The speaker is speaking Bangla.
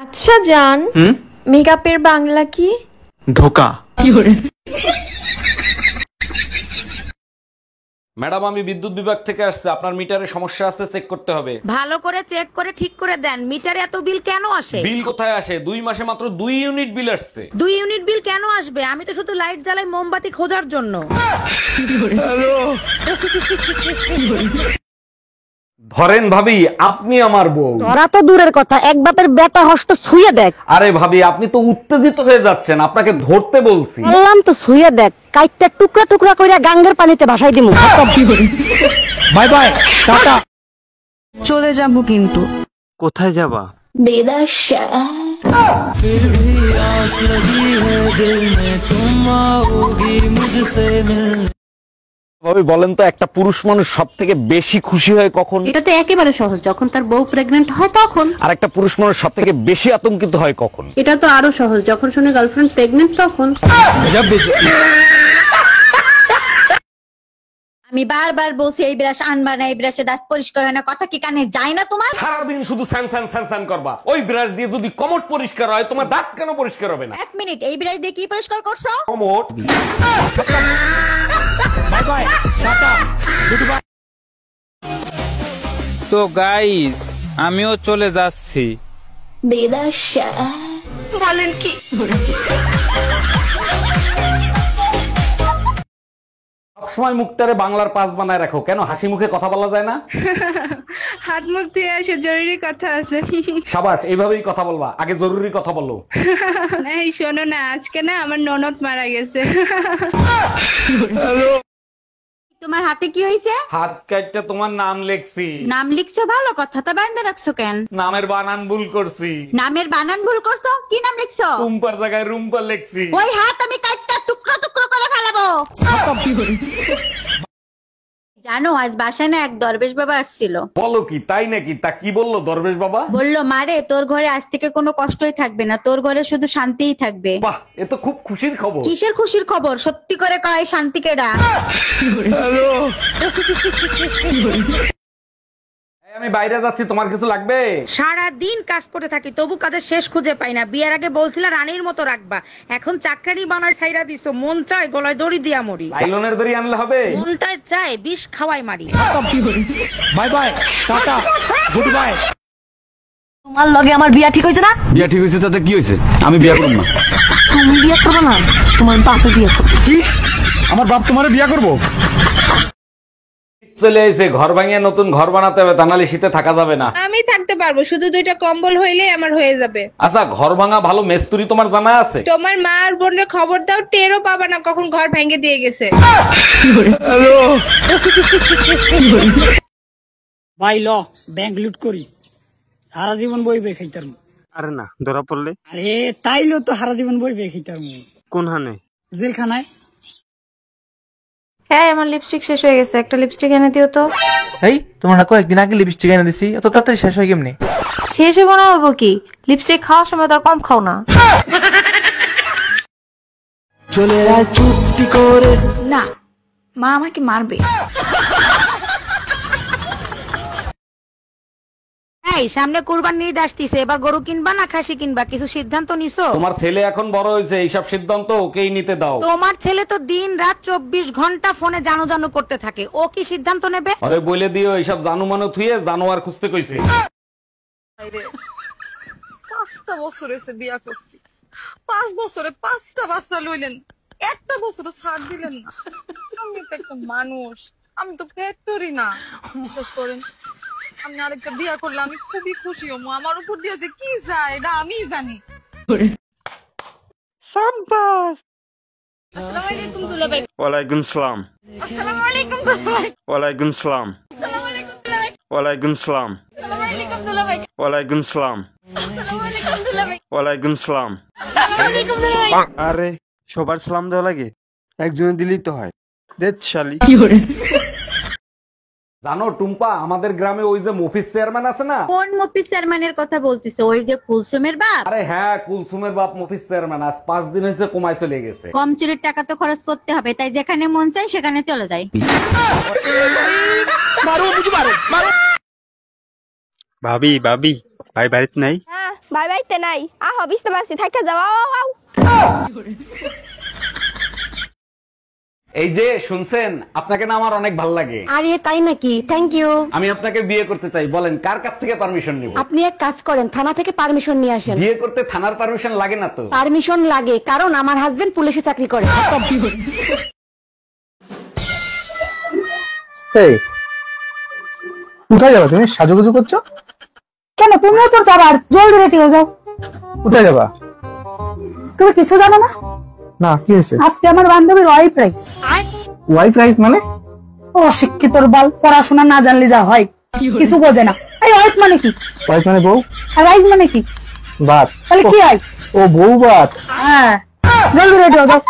আচ্ছা জান, মেকআপের বাংলা কি? ধোকা। ম্যাডাম, আমি বিদ্যুৎ বিভাগ থেকে আসছে, আপনার মিটারে সমস্যা আছে, চেক করতে হবে। ভালো করে চেক করে ঠিক করে দেন। মিটারে এত বিল কেন আসে? বিল কোথায় আসে? 2 মাসে মাত্র 2 ইউনিট বিল আসছে। 2 ইউনিট বিল কেন আসবে? আমি তো শুধু লাইট জ্বালাই মোমবাতি খোঁজার জন্য। ধরেন ভাবি, আপনি আমার বউ। ধরা তো দূরের কথা, এক বাপের বেটা হস্ত ছুঁয়ে দেখ। আরে ভাবি, আপনি তো উত্তেজিত হয়ে যাচ্ছেন, আপনাকে ধরতে বলছি। বললাম তো ছুঁয়ে দেখ, কাইটটা টুকরা টুকরা কইরা গাঙ্গের পানিতে ভাসাই দিমু। Bye bye, tata. চলে যাবো কিন্তু। কোথায় যাবা? ভাবি বলেন তো, একটা পুরুষ মানুষ সব থেকে বেশি খুশি হয় কখন? এটা তো একেবারে সহজ, যখন তার বউ প্রেগনেন্ট হয় তখন। আর একটা পুরুষ মানুষ সব থেকে বেশি আতঙ্কিত হয় কখন? এটা তো আরো সহজ, যখন শুনে গার্লফ্রেন্ড প্রেগনেন্ট তখন। আমি বারবার বলছি এই ব্রাশ আনবা না, এই ব্রাশে দাঁত পরিষ্কার হয় না। কথা কি কানে যায় না তোমার? সারাদিন শুধু ফ্যান ফ্যান ফ্যান ফ্যান করবা। ওই ব্রাশ দিয়ে যদি কমট পরিষ্কার হয়, তোমার দাঁত কেন পরিষ্কার হবে না? 1 মিনিট, এই ব্রাশ দিয়ে কি পরিষ্কার করছো? কমট। Bye bye, tata. তো গাইস, আমিও চলে যাচ্ছি। সবসময় মুখটারে বাংলার পাস বানায় রাখো, কেন হাসি মুখে কথা বলা যায় না? হাত মুখ ধুয়ে আসে, জরুরি কথা আছে। সাবাস, এইভাবেই কথা বলবা। আগে জরুরি কথা বলো। এই শোনো না, আজকে না আমার ননদ মারা গেছে। তোমার হাতে কি হইছে? হাত কাটটা তোমার নাম লেখছি। নাম লিখছো, ভালো কথা। তা বাইন্দা রাখছো কেন? নামের বানান ভুল করছি। নামের বানান ভুল করছো? কি নাম লিখছো? রুম্পার জায়গায় রুম্পা লেখছি। ওই হাত আমি কাটটা টুকরো টুকরো করে ফেলাবো। জানো, আজ বাসায় না এক দরবেশ বাবা আসছিল। বলো কি, তাই নাকি? তা কি বললো দরবেশ বাবা? বললো, মারে তোর ঘরে আজ থেকে কোনো কষ্টই থাকবে না, তোর ঘরে শুধু শান্তিই থাকবে। বাহ, এ তো খুব খুশির খবর। কিসের খুশির খবর? সত্যি করে কয়, শান্তি কেডা? আমি বাইরে যাচ্ছি, তোমার কিছু লাগবে? সারা দিন কাজ করে থাকি, তবু কাজের শেষ খুঁজে পাই না। বিয়ের আগে বলছিলা রানীর মতো রাখবা, এখন চাকরানি বানায় ছাইরা দিছো। মন চায় গলায় দড়ি দিয়া মরি। লাইলনের দড়ি আনলে হবে? মনটায় চায় বিষ খাওয়াই মারি। Bye bye, tata, good bye. তোমার লগে আমার বিয়া ঠিক হইছে না? বিয়া ঠিক হয়েছে, তাতে কি হয়েছে? আমি বিয়া করব না। তুমি বিয়া করবে না, তোমার বাপে বিয়া করবে। কি? আমার বাপ তোমারে বিয়া করবো? চলে এসে ঘর ভাঙিয়ে নতুন ঘর বানাতে হবে, তা নাহলে শীতে থাকা যাবে না। আমি থাকতে পারবো, শুধু 2টা কম্বল হইলেই আমার হয়ে যাবে। আচ্ছা, ঘর ভাঙা ভালো মেস্তুরি তোমার জানা আছে? তোমার মা আর বোনের খবর দাও, টেরও পাবা না কখন ঘর ভেঙে দিয়ে গেছে। ভাই ল, ব্যাংক লুট করি, সারা জীবন বই বে খাইতাম। আরে না, ধরা পড়লে? আরে তাইলো তো সারা জীবন বই বে খাইতাম। কোন হানে? জেলখানায়। হ্যাঁ, আমার লিপস্টিক শেষ হয়ে গেছে, একটা লিপস্টিক এনে দিও তো। এই তোমার না কয়েকদিন আগে লিপস্টিক এনে দিছি, এত তাড়াতাড়ি শেষ হয় কেমনি? শেষ হবো না হবো কি? লিপস্টিক খাওয়ার সময় তো আর কম খাও না। চলে আয় চুপটি করে। না, মা আমাকে মারবে। এই সামনে কুরবানির ঈদ আসতিছে, এবার গরু কিনবা না খাসি কিনবা? কিছু সিদ্ধান্ত নিছো? তোমার ছেলে এখন বড় হয়েছে, এইসব সিদ্ধান্ত ওকেই নিতে দাও। তোমার ছেলে তো দিন রাত 24 ঘন্টা ফোনে জানু জানু করতে থাকে, ও কি সিদ্ধান্ত নেবে? আরে বলে দিও, এইসব জানু মানু থুয়ে জানোয়ার খুঁজতে কইছে। 5টা বছর হয়েছে বিয়া করছি, 5 বছরে 5টা বাচ্চা লইলেন, একটা বছর ছাড় দিলেন না। আমি তো একটা মানুষ, আমি তো ফ্যাক্টরি না। বিশ্বাস করেন, আমি আরেকটা বিয়া করলে আমি খুবই খুশি হবো। আমার উপর দিয়ে যে কি যায় এটা আমি জানি। সাব্বাস। আসসালামু আলাইকুম দুলাভাই। ওয়ালাইকুম সালাম। আসসালামু আলাইকুম দুলাভাই। ওয়ালাইকুম সালাম। আসসালামু আলাইকুম দুলাভাই। ওয়ালাইকুম সালাম। আসসালামু আলাইকুম দুলাভাই। ওয়ালাইকুম সালাম। আসসালামু আলাইকুম দুলাভাই। ওয়ালাইকুম সালাম। আসসালামু আলাইকুম দুলাভাই। আরে সবার সালাম দেওয়া লাগে? একজনে দিলেই তো হয়। দেখ শালি। জানো টুম্পা, আমাদের গ্রামে ওই যে মফিজ চেয়ারম্যান আছে না? কোন মফিজ চেয়ারম্যানের কথা বলতিছো? ওই যে কুলসুমের বাপ? আরে হ্যাঁ, কুলসুমের বাপ মফিজ চেয়ারম্যান আজ 5 দিন হয়েছে কমায় চলে গেছে। কম চুরির টাকা তো খরচ করতে হবে, তাই যেখানে মন চাই সেখানে চলে যাই। ভাবি ভাবি, ভাই বাড়িতে নাই? বাই বাইতে নাই আহ বিশতে মাসি থাকা যাও আও আও এই যে শুনছেন, আপনাকে না আমার অনেক ভালো লাগে। আরে তাই নাকি? Thank you. আমি আপনাকে বিয়ে করতে চাই, বলেন কার কাছ থেকে পারমিশন নিব? আপনি এক কাজ করেন, থানা থেকে পারমিশন নিয়ে আসেন। বিয়ে করতে থানার পারমিশন লাগে না তো? পারমিশন লাগে, কারণ আমার হাজবেন্ড পুলিশে চাকরি করে। এই কোথায় যাবা তুমি? সাজুগুজু করছো কেন? তুমিও তো যাবা, জলদি রেডি হয়ে যাও। কোথায় যাবা? তুমি কিছু জানো না? না, কি হয়েছে? আজকে আমার বান্ধবীর ওয়াইফ রাইস। ওয়াইফ রাইস মানে? ও শিক্ষিতর বাল, পড়াশোনা না জানলে যা হয়, কিছু বোঝে না। এই ওয়াইফ মানে কি? ওয়াইফ মানে বউ, আর রাইস মানে কি? ভাত। তাহলে কি হয়? ও বউ ভাত। হ্যাঁ, জলদি রেডি হয়ে যাও।